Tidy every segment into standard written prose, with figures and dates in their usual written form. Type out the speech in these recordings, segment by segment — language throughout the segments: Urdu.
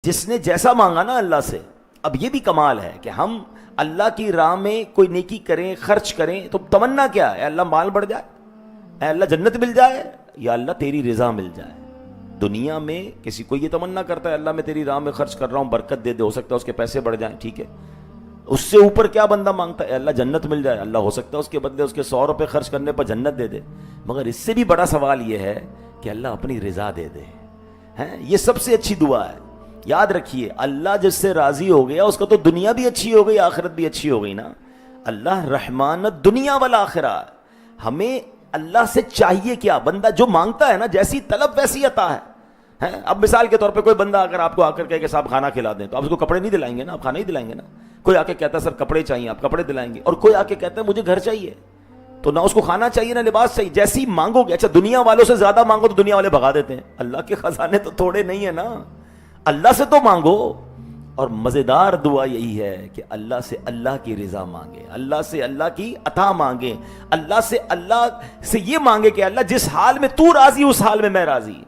جس نے جیسا مانگا نا اللہ سے. اب یہ بھی کمال ہے کہ ہم اللہ کی راہ میں کوئی نیکی کریں, خرچ کریں, تو تمنا کیا ہے؟ اللہ مال بڑھ جائے, اے اللہ جنت مل جائے, یا اللہ تیری رضا مل جائے. دنیا میں کسی کو یہ تمنا کرتا ہے اللہ میں تیری راہ میں خرچ کر رہا ہوں, برکت دے دے, ہو سکتا ہے اس کے پیسے بڑھ جائیں, ٹھیک ہے. اس سے اوپر کیا بندہ مانگتا ہے؟ اللہ جنت مل جائے, اللہ ہو سکتا ہے اس کے بدلے اس کے 100 روپے خرچ کرنے پر جنت دے دے. مگر اس سے بھی بڑا سوال یہ ہے کہ اللہ اپنی رضا دے دے. یہ سب سے اچھی دعا ہے. یاد رکھیے, اللہ جس سے راضی ہو گیا اس کا تو دنیا بھی اچھی ہو گئی, آخرت بھی اچھی ہو گئی نا. اللہ رحمان دنیا والآخرہ. ہمیں اللہ سے چاہیے کیا؟ بندہ جو مانگتا ہے نا, جیسی طلب ویسی عطا ہے. اب مثال کے طور پہ کوئی بندہ اگر آپ کو آ کر کہے کہ صاحب کھانا کھلا دیں, تو آپ اس کو کپڑے نہیں دلائیں گے نا, آپ کھانا ہی دلائیں گے نا. کوئی آ کے کہتا ہے سر کپڑے چاہیے, آپ کپڑے دلائیں گے. اور کوئی آ کے کہتا ہے مجھے گھر چاہیے, تو نہ اس کو کھانا چاہیے نہ لباس چاہیے. جیسی مانگو گے. اچھا دنیا والوں سے زیادہ مانگو تو دنیا والے بھگا دیتے ہیں. اللہ کے خزانے تو تھوڑے نہیں ہیں نا, اللہ سے تو مانگو. اور مزیدار دعا یہی ہے کہ اللہ سے اللہ کی رضا مانگے, اللہ سے اللہ کی عطا مانگے, اللہ سے یہ مانگے کہ اللہ جس حال میں تو راضی اس حال میں راضی.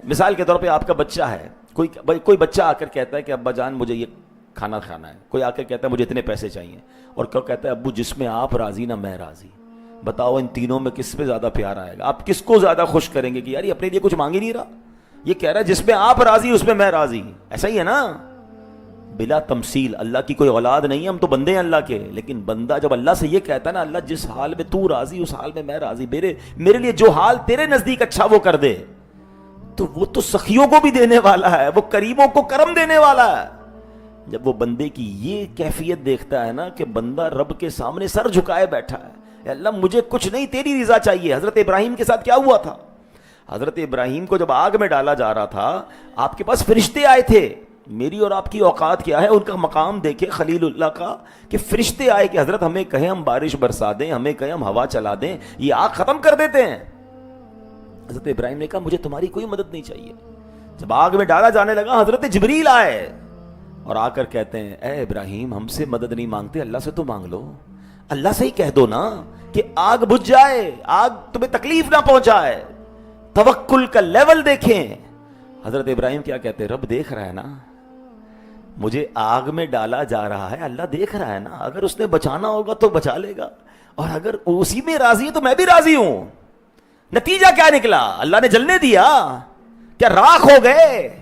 مثال کے طور پہ آپ کا بچہ ہے, کوئی بچہ آ کر کہتا ہے کہ ابا جان مجھے یہ کھانا کھانا ہے. کوئی آ کر کہتا ہے مجھے اتنے پیسے چاہیے, اور کوئی کہتا ہے ابو جس میں آپ راضی نہ میں راضی. بتاؤ ان تینوں میں کس پہ زیادہ پیار آئے گا؟ آپ کس کو زیادہ خوش کریں گے کہ یار یہ اپنے لیے کچھ مانگ ہی نہیں رہا, یہ کہہ رہا ہے جس میں آپ راضی اس میں میں راضی. ایسا ہی ہے نا, بلا تمثیل. اللہ کی کوئی اولاد نہیں ہے, ہم تو بندے ہیں اللہ کے. لیکن بندہ جب اللہ سے یہ کہتا ہے نا اللہ جس حال میں تو راضی اس حال میں میں راضی, میرے لیے جو حال تیرے نزدیک اچھا وہ کر دے, تو وہ تو سخیوں کو بھی دینے والا ہے, وہ قریبوں کو کرم دینے والا ہے. جب وہ بندے کی یہ کیفیت دیکھتا ہے نا کہ بندہ رب کے سامنے سر جھکائے بیٹھا ہے, اے اللہ مجھے کچھ نہیں تیری رضا چاہیے. حضرت ابراہیم کے ساتھ کیا ہوا تھا؟ حضرت ابراہیم کو جب آگ میں ڈالا جا رہا تھا, آپ کے پاس فرشتے آئے تھے. میری اور آپ کی اوقات کیا ہے, ان کا مقام دیکھے خلیل اللہ کا, کہ فرشتے آئے کہ حضرت ہمیں کہیں ہم بارش برسا دیں, ہمیں کہیں ہم ہوا چلا دیں, یہ آگ ختم کر دیتے ہیں. حضرت ابراہیم نے کہا مجھے تمہاری کوئی مدد نہیں چاہیے. جب آگ میں ڈالا جانے لگا, حضرت جبریل آئے اور آ کر کہتے ہیں اے ابراہیم ہم سے مدد نہیں مانگتے, اللہ سے تو مانگ لو. اللہ سے ہی کہہ دو نا کہ آگ بجھ جائے, آگ تمہیں تکلیف نہ پہنچائے. توکل کا لیول دیکھیں. حضرت ابراہیم کیا کہتے ہیں, رب دیکھ رہا ہے نا, مجھے آگ میں ڈالا جا رہا ہے, اللہ دیکھ رہا ہے نا, اگر اس نے بچانا ہوگا تو بچا لے گا, اور اگر اسی میں راضی ہے تو میں بھی راضی ہوں. نتیجہ کیا نکلا؟ اللہ نے جلنے دیا کیا؟ راکھ ہو گئے.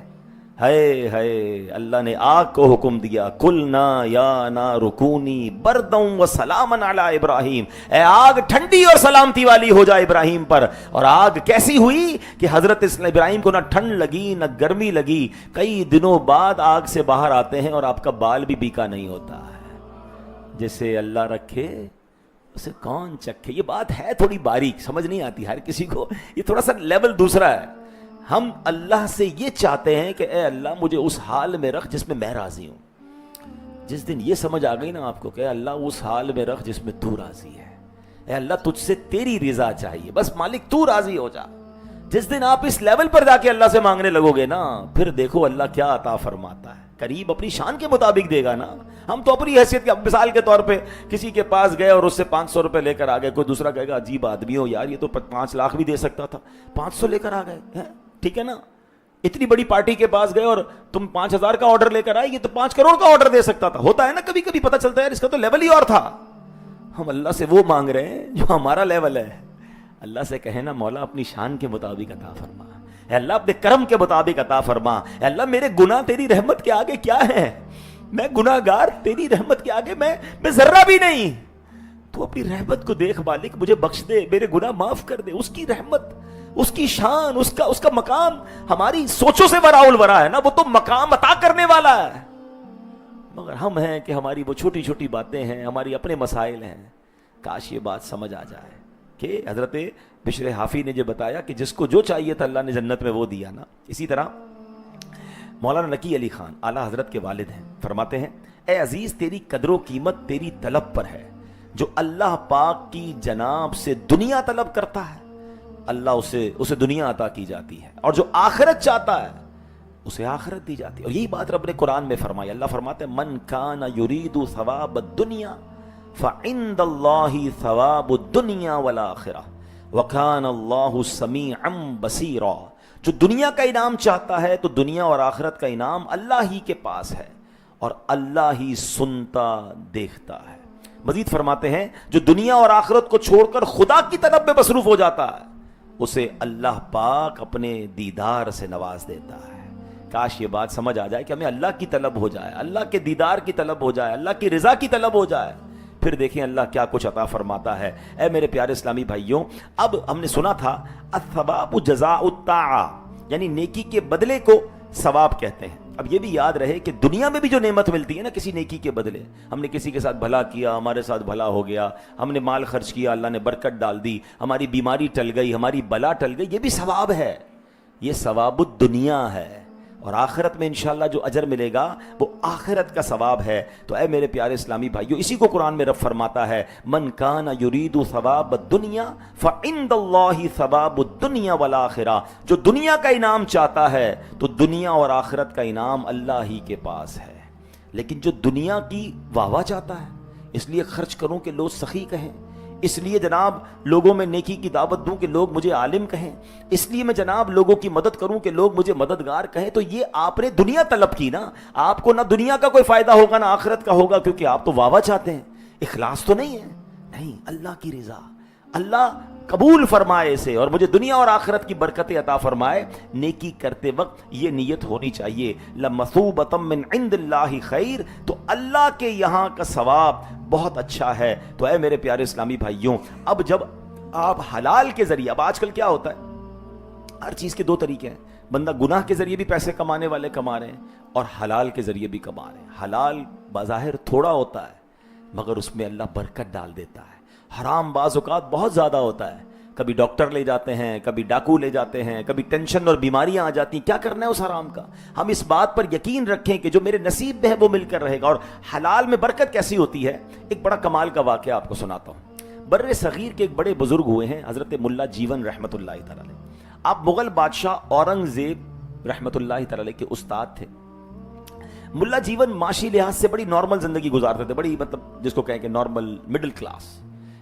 ہائے ہائے, اللہ نے آگ کو حکم دیا, قلنا یا نار کونی بردا وسلاما علی ابراہیم, اے آگ ٹھنڈی اور سلامتی والی ہو جا ابراہیم پر. اور آگ کیسی ہوئی کہ حضرت ابراہیم کو نہ ٹھنڈ لگی نہ گرمی لگی. کئی دنوں بعد آگ سے باہر آتے ہیں اور آپ کا بال بھی بیکا نہیں ہوتا ہے. جسے اللہ رکھے اسے کون چکھے. یہ بات ہے تھوڑی باریک, سمجھ نہیں آتی ہر کسی کو, یہ تھوڑا سا لیول دوسرا ہے. ہم اللہ سے یہ چاہتے ہیں کہ اے اللہ مجھے اس حال میں رکھ جس میں میں راضی ہوں. جس دن یہ سمجھ آ گئی نا آپ کو کہ اے اللہ اس حال میں رکھ جس میں تو راضی ہے, اے اللہ تجھ سے تیری رضا چاہیے, بس مالک تو راضی ہو جا. جس دن آپ اس لیول پر جا کے اللہ سے مانگنے لگو گے نا, پھر دیکھو اللہ کیا عطا فرماتا ہے. قریب اپنی شان کے مطابق دے گا نا. ہم تو اپنی حیثیت کے, مثال کے طور پہ کسی کے پاس گئے اور اس سے 500 روپے لے کر آ گئے. کوئی دوسرا کہے گا عجیب آدمی ہو یار, یہ تو 5 لاکھ بھی دے سکتا تھا, 500 لے کر آ گئے, ٹھیک ہے نا. اتنی بڑی پارٹی کے پاس گئے اور تم 5000 کا آرڈر لے کر آئے, یہ تو 5 کروڑ کا آرڈر دے سکتا تھا. ہوتا ہے نا کبھی کبھی, پتہ چلتا ہے اس کا تو لیول ہی اور تھا. ہم اللہ سے وہ مانگ رہے ہیں جو ہمارا لیول ہے. اللہ سے کہیں نا مولا اپنی شان کے مطابق عطا فرما, اے اللہ اپنے کرم کے مطابق عطا فرما. اے اللہ میرے گناہ تیری رحمت کے آگے کیا ہے, میں گناہگار, تیری رحمت کے آگے میں ذرہ بھی نہیں. تو اپنی رحمت کو دیکھ مالک, مجھے بخش دے, میرے گناہ معاف کر دے. اس کی رحمت, اس کی شان, اس کا مقام ہماری سوچوں سے ورا الورا ہے نا. وہ تو مقام عطا کرنے والا ہے. مگر ہم ہیں کہ ہماری وہ چھوٹی چھوٹی باتیں ہیں, ہماری اپنے مسائل ہیں. کاش یہ بات سمجھ آ جائے کہ حضرت بشر حافی نے جو بتایا کہ جس کو جو چاہیے تھا اللہ نے جنت میں وہ دیا نا. اسی طرح مولانا نقی علی خان اعلیٰ حضرت کے والد ہیں, فرماتے ہیں اے عزیز تیری قدر و قیمت تیری طلب پر ہے. جو اللہ پاک کی جناب سے دنیا طلب کرتا ہے اللہ اسے دنیا عطا کی جاتی ہے, اور جو آخرت چاہتا ہے اسے آخرت دی جاتی ہے. اور یہی بات رب نے قرآن میں فرمائی. اللہ فرماتے ہیں من کان یرید ثواب الدنیا فعند اللہ ثواب الدنیا والآخرہ وکان اللہ سمیعا بصیرا. جو دنیا کا انعام چاہتا ہے تو دنیا اور آخرت کا انعام اللہ ہی کے پاس ہے اور اللہ ہی سنتا دیکھتا ہے. مزید فرماتے ہیں جو دنیا اور آخرت کو چھوڑ کر خدا کی طلب میں مصروف ہو جاتا ہے اسے اللہ پاک اپنے دیدار سے نواز دیتا ہے. کاش یہ بات سمجھ آ جائے کہ ہمیں اللہ کی طلب ہو جائے, اللہ کے دیدار کی طلب ہو جائے, اللہ کی رضا کی طلب ہو جائے, پھر دیکھیں اللہ کیا کچھ عطا فرماتا ہے. اے میرے پیارے اسلامی بھائیوں, اب ہم نے سنا تھا الثواب جزاء الطاعہ, یعنی نیکی کے بدلے کو ثواب کہتے ہیں. اب یہ بھی یاد رہے کہ دنیا میں بھی جو نعمت ملتی ہے نا کسی نیکی کے بدلے, ہم نے کسی کے ساتھ بھلا کیا, ہمارے ساتھ بھلا ہو گیا, ہم نے مال خرچ کیا, اللہ نے برکت ڈال دی, ہماری بیماری ٹل گئی, ہماری بلا ٹل گئی, یہ بھی ثواب ہے. یہ ثواب الدنیا ہے, اور آخرت میں انشاءاللہ جو اجر ملے گا وہ آخرت کا ثواب ہے. تو اے میرے پیارے اسلامی بھائیو, اسی کو قرآن میں رب فرماتا ہے من کان یرید ثواب الدنیا فعند اللہ ثواب الدنیا والآخرہ, جو دنیا کا انعام چاہتا ہے تو دنیا اور آخرت کا انعام اللہ ہی کے پاس ہے. لیکن جو دنیا کی واہ واہ چاہتا ہے, اس لیے خرچ کروں کہ لوگ سخی کہیں, اس لیے جناب لوگوں میں نیکی کی دعوت دوں کہ لوگ مجھے عالم کہیں, اس لیے میں جناب لوگوں کی مدد کروں کہ لوگ مجھے مددگار کہیں, تو یہ آپ نے دنیا طلب کی نا, آپ کو نہ دنیا کا کوئی فائدہ ہوگا نہ آخرت کا ہوگا, کیونکہ آپ تو واہ واہ چاہتے ہیں, اخلاص تو نہیں ہے. نہیں, اللہ کی رضا, اللہ قبول فرمائے اسے اور مجھے دنیا اور آخرت کی برکتیں عطا فرمائے. نیکی کرتے وقت یہ نیت ہونی چاہیے لمثوبۃ من عند اللہ خیر, تو اللہ کے یہاں کا ثواب بہت اچھا ہے. تو اے میرے پیارے اسلامی بھائیوں, اب جب آپ حلال کے ذریعے, اب آج کل کیا ہوتا ہے, ہر چیز کے دو طریقے ہیں, بندہ گناہ کے ذریعے بھی پیسے کمانے والے کما رہے ہیں اور حلال کے ذریعے بھی کما رہے ہیں. حلال بظاہر تھوڑا ہوتا ہے مگر اس میں اللہ برکت ڈال دیتا ہے. حرام بعض اوقات بہت زیادہ ہوتا ہے, کبھی ڈاکٹر لے جاتے ہیں, کبھی ڈاکو لے جاتے ہیں, کبھی ٹینشن اور بیماریاں آ جاتی ہیں. کیا کرنا ہے اس حرام کا؟ ہم اس بات پر یقین رکھیں کہ جو میرے نصیب میں ہے وہ مل کر رہے گا. اور حلال میں برکت کیسی ہوتی ہے, ایک بڑا کمال کا واقعہ آپ کو سناتا ہوں. بر صغیر کے ایک بڑے بزرگ ہوئے ہیں حضرت ملا جیون رحمۃ اللہ تعالی علیہ. آپ مغل بادشاہ اورنگزیب رحمۃ اللہ تعالی علیہ کے استاد تھے. ملا جیون معاشی لحاظ سے بڑی نارمل زندگی گزارتے تھے, بڑی مطلب جس کو کہیں کہ نارمل مڈل کلاس.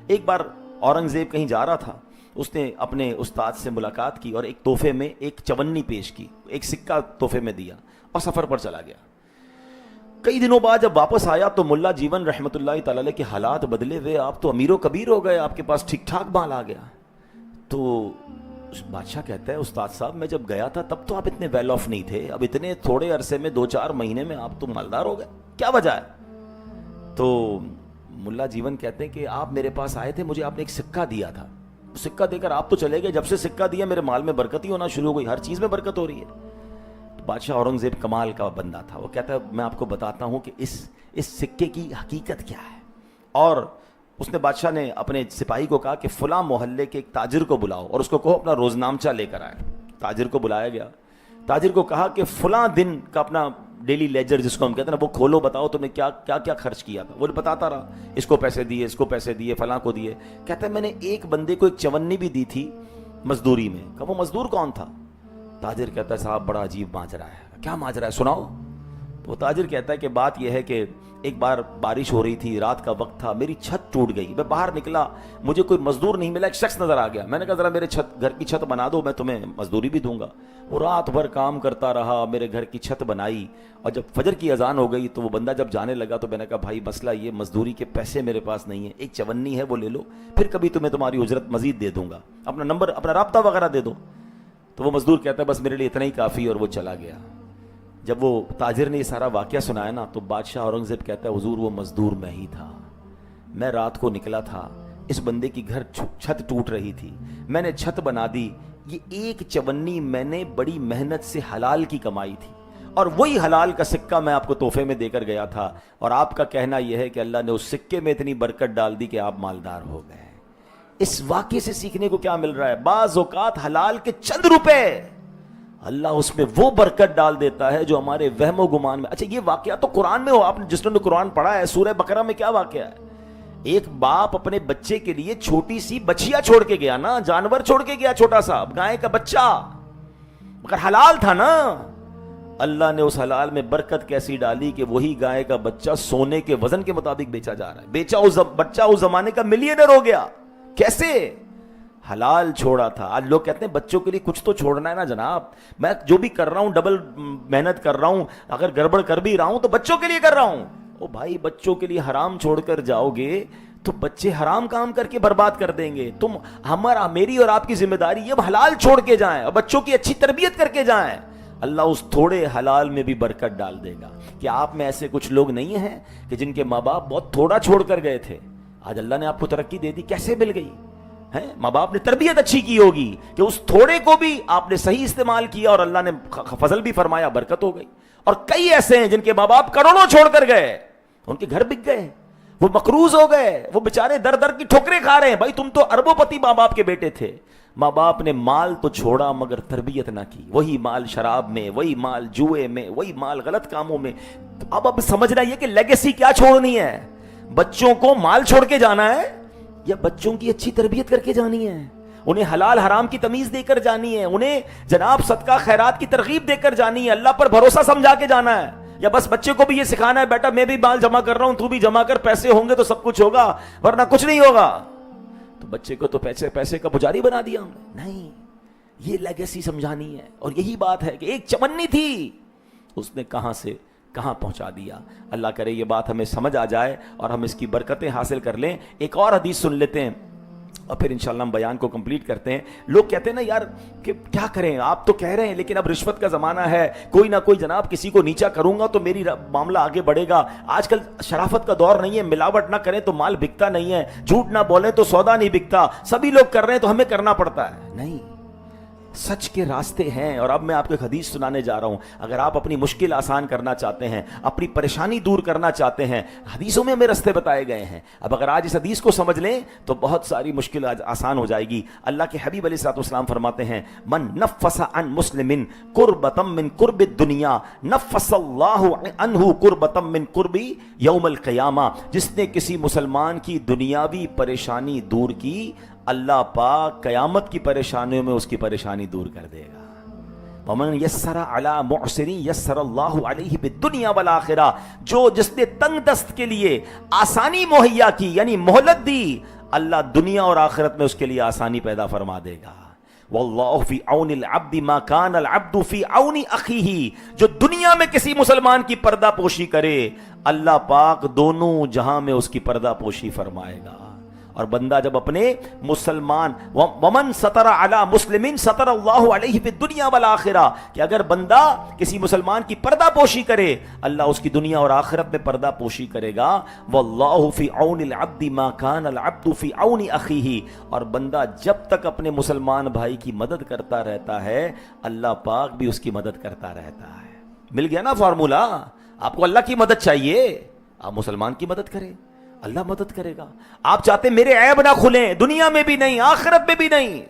ایک بار اورنگزیب کہیں جا رہا تھا, اس نے اپنے استاد سے ملاقات کی اور ایک تحفے میں ایک چونی پیش کی, ایک سکہ تحفے میں دیا اور سفر پر چلا گیا. کئی دنوں بعد جب واپس آیا تو ملا جیون رحمۃ اللہ تعالی علیہ کے حالات بدلے ہوئے, آپ تو امیر و کبیر ہو گئے, آپ کے پاس ٹھیک ٹھاک مال آ گیا. تو بادشاہ کہتا ہے استاد صاحب میں جب گیا تھا تب تو آپ اتنے ویل آف نہیں تھے, اب اتنے تھوڑے عرصے میں 2-4 مہینے میں آپ تو مالدار ہو گئے, کیا وجہ ہے؟ تو ملا جیون کہتے ہیں کہ آپ میرے پاس آئے تھے, مجھے آپ نے ایک سکہ دیا تھا, سکہ دے کر آپ تو چلے گئے, جب سے سکہ دیا میرے مال میں برکت ہی ہونا شروع ہو گئی, ہر چیز میں برکت ہو رہی ہے. تو بادشاہ اورنگزیب کمال کا بندہ تھا, وہ کہتا ہے میں آپ کو بتاتا ہوں کہ اس سکے کی حقیقت کیا ہے. اور اس نے بادشاہ نے اپنے سپاہی کو کہا کہ فلاں محلے کے ایک تاجر کو بلاؤ اور اس کو کہو اپنا روزنامچہ لے کر آئے. تاجر کو بلایا گیا, تاجر کو کہا کہ فلاں دن کا اپنا ڈیلی لیجر جس کو ہم کہتے ہیں نا وہ کھولو, بتاؤ تم نے کیا کیا کیا خرچ کیا تھا. وہ بتاتا رہا, اس کو پیسے دیے, اس کو پیسے دیے, فلاں کو دیے. کہتا ہے میں نے ایک بندے کو ایک چونی بھی دی تھی مزدوری میں. کہا وہ مزدور کون تھا؟ تاجر کہتا ہے صاحب بڑا عجیب ماجرا ہے. کیا ماجرا ہے سناؤ. تو وہ تاجر کہتا ہے کہ بات یہ ہے کہ ایک بار بارش ہو رہی تھی, رات کا وقت تھا, میری چھت ٹوٹ گئی, میں باہر نکلا, مجھے کوئی مزدور نہیں ملا, ایک شخص نظر آ گیا, میں نے کہا ذرا میرے گھر کی چھت بنا دو, میں تمہیں مزدوری بھی دوں گا. وہ رات بھر کام کرتا رہا, میرے گھر کی چھت بنائی, اور جب فجر کی اذان ہو گئی تو وہ بندہ جب جانے لگا تو میں نے کہا بھائی مسئلہ یہ مزدوری کے پیسے میرے پاس نہیں ہیں, ایک چونی ہے وہ لے لو, پھر کبھی تمہیں تمہاری اجرت مزید دے دوں گا, اپنا نمبر اپنا رابطہ وغیرہ دے دو. تو وہ مزدور کہتا ہے بس میرے لیے اتنا ہی کافی, اور وہ چلا گیا. جب وہ تاجر نے یہ سارا واقعہ سنایا نا تو بادشاہ اورنگزیب کہتا ہے حضور وہ مزدور میں ہی تھا, میں رات کو نکلا تھا, اس بندے کی گھر چھت ٹوٹ رہی تھی, میں نے چھت بنا دی, یہ ایک چونی میں نے بڑی محنت سے حلال کی کمائی تھی, اور وہی حلال کا سکہ میں آپ کو تحفے میں دے کر گیا تھا, اور آپ کا کہنا یہ ہے کہ اللہ نے اس سکے میں اتنی برکت ڈال دی کہ آپ مالدار ہو گئے. اس واقعے سے سیکھنے کو کیا مل رہا ہے؟ بعض اوقات حلال کے چند روپے اللہ اس میں وہ برکت ڈال دیتا ہے جو ہمارے وہم و گمان میں. اچھا یہ واقعہ تو قرآن میں ہو, آپ نے جس نے قرآن پڑھا ہے, سورہ بقرہ میں کیا واقعہ ہے؟ ایک باپ اپنے بچے کے لیے چھوٹی سی بچیا چھوڑ کے گیا نا, جانور چھوڑ کے گیا, چھوٹا سا گائے کا بچہ, مگر حلال تھا نا. اللہ نے اس حلال میں برکت کیسی ڈالی کہ وہی گائے کا بچہ سونے کے وزن کے مطابق بیچا جا رہا ہے. بیچا اس بچہ اس زمانے کا ملینئر ہو گیا. کیسے؟ حلال چھوڑا تھا. آج لوگ کہتے ہیں بچوں کے لیے کچھ تو چھوڑنا ہے نا جناب, میں جو بھی کر رہا ہوں ڈبل محنت کر رہا ہوں, اگر گڑبڑ کر بھی رہا ہوں تو بچوں کے لیے کر رہا ہوں. او بھائی, بچوں کے لیے حرام چھوڑ کر جاؤ گے تو بچے حرام کام کر کے برباد کر دیں گے. تم میری اور آپ کی ذمہ داری یہ حلال چھوڑ کے جائیں اور بچوں کی اچھی تربیت کر کے جائیں. اللہ اس تھوڑے حلال میں بھی برکت ڈال دے گا. کہ آپ میں ایسے کچھ لوگ نہیں ہیں کہ جن کے ماں باپ بہت تھوڑا چھوڑ کر گئے تھے, آج اللہ نے آپ کو ترقی دے دی, کیسے مل گئی ہے؟ ماں باپ نے تربیت اچھی کی ہوگی کہ اس تھوڑے کو بھی آپ نے صحیح استعمال کیا اور اللہ نے فضل بھی فرمایا, برکت ہو گئی. اور کئی ایسے ہیں جن کے ماں باپ کروڑوں چھوڑ کر گئے, ان کے گھر بک گئے, وہ مقروض ہو گئے, وہ بیچارے در در کی ٹھوکریں کھا رہے ہیں. بھائی تم تو اربوں پتی ماں باپ کے بیٹے تھے, ماں باپ نے مال تو چھوڑا مگر تربیت نہ کی. وہی مال شراب میں, وہی مال جوئے میں, وہی مال غلط کاموں میں. اب سمجھنا یہ کہ لیگیسی کیا چھوڑنی ہے, بچوں کو مال چھوڑ کے جانا ہے یا بچوں کی اچھی تربیت کر کے جانی ہے, انہیں حلال حرام کی تمیز دے کر جانی ہے, انہیں جناب صدقہ خیرات کی ترغیب دے کر جانی ہے, اللہ پر بھروسہ سمجھا کے جانا ہے, یا بس بچے کو بھی یہ سکھانا ہے بیٹا میں بھی مال جمع کر رہا ہوں تو بھی جمع کر, پیسے ہوں گے تو سب کچھ ہوگا ورنہ کچھ نہیں ہوگا. تو بچے کو تو پیسے کا پجاری بنا دیا ہم نے. نہیں, یہ لیگیسی سمجھانی ہے. اور یہی بات ہے کہ ایک چمنی تھی, اس نے کہاں سے کہاں پہنچا دیا. اللہ کرے یہ بات ہمیں سمجھ آ جائے اور ہم اس کی برکتیں حاصل کر لیں. ایک اور حدیث سن لیتے ہیں اور پھر انشاءاللہ ہم بیان کو کمپلیٹ کرتے ہیں. لوگ کہتے ہیں نا یار کہ کیا کریں, آپ تو کہہ رہے ہیں لیکن اب رشوت کا زمانہ ہے, کوئی نہ کوئی جناب کسی کو نیچا کروں گا تو میری معاملہ آگے بڑھے گا. آج کل شرافت کا دور نہیں ہے, ملاوٹ نہ کریں تو مال بکتا نہیں ہے, جھوٹ نہ بولیں تو سودا نہیں بکتا, سبھی لوگ کر رہے ہیں تو ہمیں کرنا پڑتا ہے. نہیں, سچ کے راستے ہیں. اور اب میں آپ کو ایک حدیث سنانے جا رہا ہوں. اگر آپ اپنی مشکل آسان کرنا چاہتے ہیں, اپنی پریشانی دور کرنا چاہتے ہیں, حدیثوں میں ہمیں راستے بتائے گئے ہیں. اب اگر آج اس حدیث کو سمجھ لیں تو بہت ساری مشکل آسان ہو جائے گی. اللہ کے حبیب علیہ الصلوۃ والسلام فرماتے ہیں من نفس عن مسلم کربۃ من کرب الدنیا نفس اللہ عنہ کربۃ من کرب یوم القیامہ. جس نے کسی مسلمان کی دنیاوی پریشانی دور کی, اللہ پاک قیامت کی پریشانیوں میں اس کی پریشانی دور کر دے گا. ومن یسر علی معسر یسر اللہ علیہ بالدنیا والآخرہ. جس نے تنگ دست کے لیے آسانی مہیا کی یعنی مہلت دی, اللہ دنیا اور آخرت میں اس کے لیے آسانی پیدا فرما دے گا. واللہ فی عون العبد ما کان العبد فی عون اخیہ. جو دنیا میں کسی مسلمان کی پردہ پوشی کرے, اللہ پاک دونوں جہاں میں اس کی پردہ پوشی فرمائے گا. اور بندہ جب اپنے مسلمان ومن ستر علی مسلم ستر اللہ علیہ فی الدنیا والآخرہ, کہ اگر بندہ کسی مسلمان کی پردہ پوشی کرے, اللہ اس کی دنیا اور آخرت میں پردہ پوشی کرے گا. واللہ فی عون العبد ما کان العبد فی عون اخیہ. اور بندہ جب تک اپنے مسلمان بھائی کی مدد کرتا رہتا ہے, اللہ پاک بھی اس کی مدد کرتا رہتا ہے. مل گیا نا فارمولا. آپ کو اللہ کی مدد چاہیے, آپ مسلمان کی مدد کریں, اللہ مدد کرے گا. آپ چاہتے میرے عیب نہ کھلیں, دنیا میں بھی نہیں آخرت میں بھی نہیں,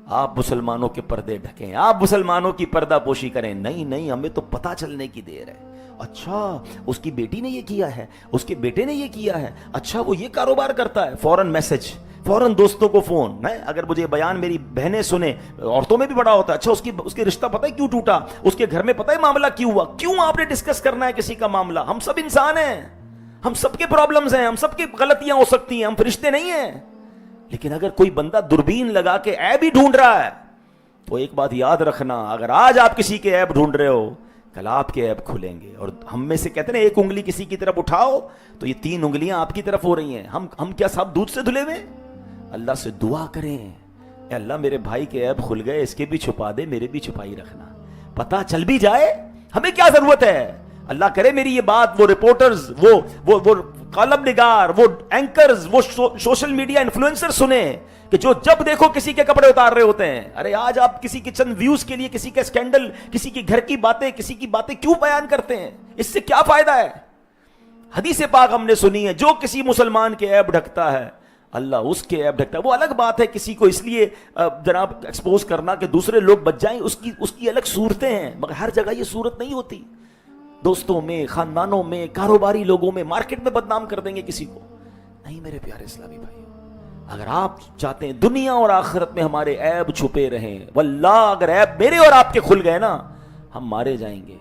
آپ مسلمانوں کے پردے ڈھکیں, آپ مسلمانوں کی پردہ پوشی کریں. نہیں, ہمیں تو پتہ چلنے کی دیر ہے. اچھا اس کی بیٹی نے یہ کیا ہے, اس کے بیٹے نے یہ کیا ہے, اچھا وہ یہ کاروبار کرتا ہے, فوراً میسج, فوراً دوستوں کو فون. اگر مجھے بیان میری بہنیں سنیں, عورتوں میں بھی بڑا ہوتا ہے, اچھا اس کے رشتہ پتہ ہے کیوں ٹوٹا, اس کے گھر میں پتہ ہے معاملہ کیوں ہوا. کیوں آپ نے ڈسکس کرنا ہے کسی کا معاملہ؟ ہم سب انسان ہیں, ہم سب کے پرابلمز ہیں, ہم سب کی غلطیاں ہو سکتی ہیں, ہم فرشتے نہیں ہیں. لیکن اگر کوئی بندہ دوربین لگا کے عیب ہی ڈھونڈ رہا ہے تو ایک بات یاد رکھنا, اگر آج آپ کسی کے عیب ڈھونڈ رہے ہو, کل آپ کے عیب کھلیں گے. اور ہم میں سے کہتے ہیں ایک انگلی کسی کی طرف اٹھاؤ تو یہ 3 انگلیاں آپ کی طرف ہو رہی ہیں. ہم کیا صاحب دودھ سے دھلے ہوئے؟ اللہ سے دعا کریں, اے اللہ میرے بھائی کے عیب کھل گئے, اس کے بھی چھپا دے, میرے بھی چھپائی رکھنا. پتہ چل بھی جائے, ہمیں کیا ضرورت ہے. اللہ کرے میری یہ بات وہ رپورٹرز, وہ کالم نگار, وہ اینکرز, وہ سوشل میڈیا انفلوئنسر سنیں کہ جو جب دیکھو کسی کے کپڑے اتار رہے ہوتے ہیں. ارے آج آپ کسی کے چند ویوز کے لیے کسی کا اسکینڈل, کسی کے گھر کی باتیں, کسی کی باتیں کیوں بیان کرتے ہیں؟ اس سے کیا فائدہ ہے؟ حدیث پاک ہم نے سنی ہے, جو کسی مسلمان کے عیب ڈھکتا ہے اللہ اس کے عیب ڈھکتا ہے. وہ الگ بات ہے کسی کو اس لیے جناب ایکسپوز کرنا کہ دوسرے لوگ بچ جائیں, اس کی الگ صورتیں ہیں, مگر ہر جگہ یہ صورت نہیں ہوتی. دوستوں میں, خاندانوں میں, کاروباری لوگوں میں, مارکیٹ میں بدنام کر دیں گے کسی کو. نہیں میرے پیارے اسلامی بھائی, اگر آپ چاہتے ہیں دنیا اور آخرت میں ہمارے عیب چھپے رہیں, واللہ اگر عیب میرے اور آپ کے کھل گئے نا, ہم مارے جائیں گے.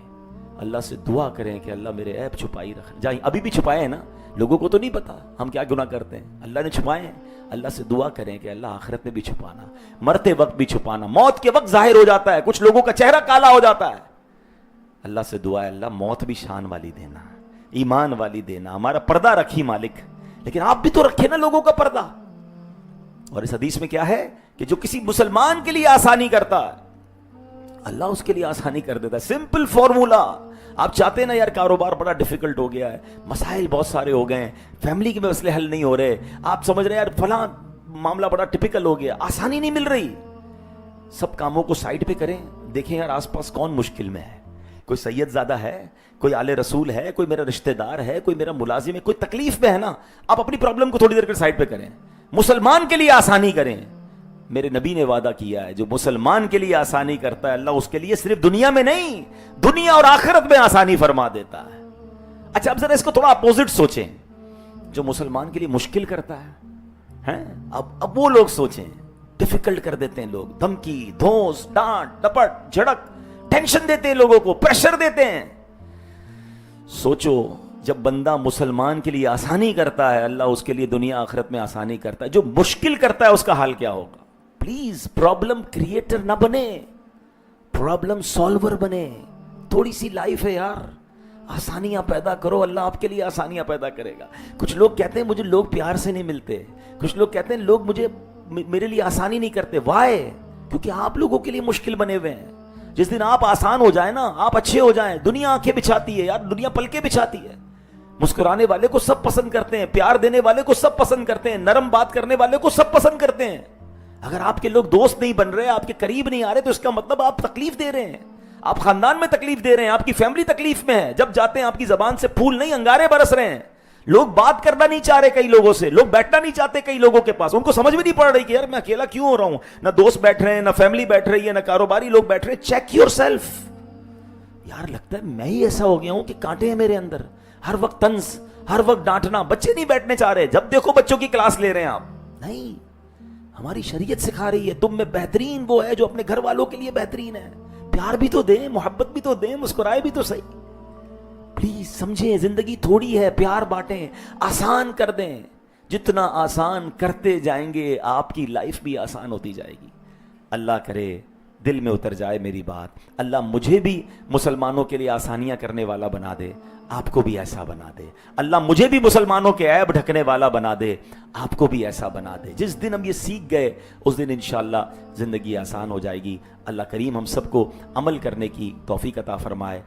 اللہ سے دعا کریں کہ اللہ میرے عیب چھپائی رکھ جائیں. ابھی بھی چھپائے ہیں نا, لوگوں کو تو نہیں پتا ہم کیا گناہ کرتے ہیں, اللہ نے چھپائے ہیں. اللہ سے دعا کریں کہ اللہ آخرت میں بھی چھپانا, مرتے وقت بھی چھپانا. موت کے وقت ظاہر ہو جاتا ہے, کچھ لوگوں کا چہرہ کالا ہو جاتا ہے. اللہ سے دعا ہے اللہ موت بھی شان والی دینا, ایمان والی دینا. ہمارا پردہ رکھی مالک, لیکن آپ بھی تو رکھے نا لوگوں کا پردہ. اور اس حدیث میں کیا ہے کہ جو کسی مسلمان کے لیے آسانی کرتا ہے اللہ اس کے لیے آسانی کر دیتا ہے. Simple formula. آپ چاہتے ہیں نا یار کاروبار بڑا ڈیفیکلٹ ہو گیا ہے, مسائل بہت سارے ہو گئے ہیں, فیملی کے مسئلے حل نہیں ہو رہے, آپ سمجھ رہے ہیں یار فلاں معاملہ بڑا ٹپیکل ہو گیا, آسانی نہیں مل رہی. سب کاموں کو سائڈ پہ کریں, دیکھیں یار آس پاس کون مشکل میں ہے. کوئی سید زادہ ہے, کوئی آل رسول ہے, کوئی میرا رشتہ دار ہے, کوئی میرا ملازم ہے, کوئی تکلیف میں ہے نا, آپ اپنی پرابلم کو تھوڑی دیر کر سائڈ پہ کریں, مسلمان کے لیے آسانی کریں. میرے نبی نے وعدہ کیا ہے جو مسلمان کے لیے آسانی کرتا ہے اللہ اس کے لیے صرف دنیا میں نہیں دنیا اور آخرت میں آسانی فرما دیتا ہے. اچھا اب ذرا اس کو تھوڑا اپوزٹ سوچیں, جو مسلمان کے لیے مشکل کرتا ہے اب وہ لوگ سوچیں, ڈیفیکلٹ کر دیتے ہیں لوگ, دھمکی دھوس ڈانٹ ڈپٹ جھڑک, ٹینشن دیتے ہیں لوگوں کو, پریشر دیتے ہیں. سوچو جب بندہ مسلمان کے لیے آسانی کرتا ہے اللہ اس کے لیے دنیا آخرت میں آسانی کرتا ہے. جو مشکل کرتا ہے اس کا حال کیا ہوگا. پلیز پرابلم کریٹر نہ بنے, پرابلم سالور بنے. تھوڑی سی لائف ہے یار, آسانیاں پیدا کرو, اللہ آپ کے لیے آسانیاں پیدا کرے گا. کچھ لوگ کہتے ہیں مجھے لوگ پیار سے نہیں ملتے, کچھ لوگ کہتے ہیں لوگ میرے لیے آسانی نہیں کرتے. وائے؟ کیونکہ آپ لوگوں کے لیے مشکل بنے ہوئے ہیں. جس دن آپ آسان ہو جائیں نا, آپ اچھے ہو جائیں, دنیا آنکھیں بچھاتی ہے یار, دنیا پلکیں بچھاتی ہے. مسکرانے والے کو سب پسند کرتے ہیں, پیار دینے والے کو سب پسند کرتے ہیں, نرم بات کرنے والے کو سب پسند کرتے ہیں. اگر آپ کے لوگ دوست نہیں بن رہے, آپ کے قریب نہیں آ رہے, تو اس کا مطلب آپ تکلیف دے رہے ہیں, آپ خاندان میں تکلیف دے رہے ہیں, آپ کی فیملی تکلیف میں ہے. جب جاتے ہیں آپ کی زبان سے پھول نہیں انگارے برس رہے ہیں. لوگ بات کرنا نہیں چاہ رہے کئی لوگوں سے, لوگ بیٹھنا نہیں چاہتے کئی لوگوں کے پاس. ان کو سمجھ بھی نہیں پڑ رہی کہ یار میں اکیلا کیوں ہو رہا ہوں, نہ دوست بیٹھ رہے ہیں, نہ فیملی بیٹھ رہی ہے, نہ کاروباری لوگ بیٹھ رہے ہیں. Check your self. یار لگتا ہے میں ہی ایسا ہو گیا ہوں کہ کانٹے ہیں میرے اندر, ہر وقت طنز, ہر وقت ڈانٹنا. بچے نہیں بیٹھنے چاہ رہے, جب دیکھو بچوں کی کلاس لے رہے ہیں آپ. نہیں, ہماری شریعت سکھا رہی ہے تم میں بہترین وہ ہے جو اپنے گھر والوں کے لیے بہترین ہے. پیار بھی تو دیں, محبت بھی تو دیں, مسکرائے بھی تو صحیح. پلیز سمجھیں زندگی تھوڑی ہے, پیار بانٹیں, آسان کر دیں. جتنا آسان کرتے جائیں گے آپ کی لائف بھی آسان ہوتی جائے گی. اللہ کرے دل میں اتر جائے میری بات, اللہ مجھے بھی مسلمانوں کے لیے آسانیاں کرنے والا بنا دے, آپ کو بھی ایسا بنا دے. اللہ مجھے بھی مسلمانوں کے عیب ڈھکنے والا بنا دے, آپ کو بھی ایسا بنا دے. جس دن ہم یہ سیکھ گئے اس دن انشاءاللہ زندگی آسان ہو جائے گی. اللہ کریم ہم سب کو عمل کرنے کی توفیق عطا فرمائے.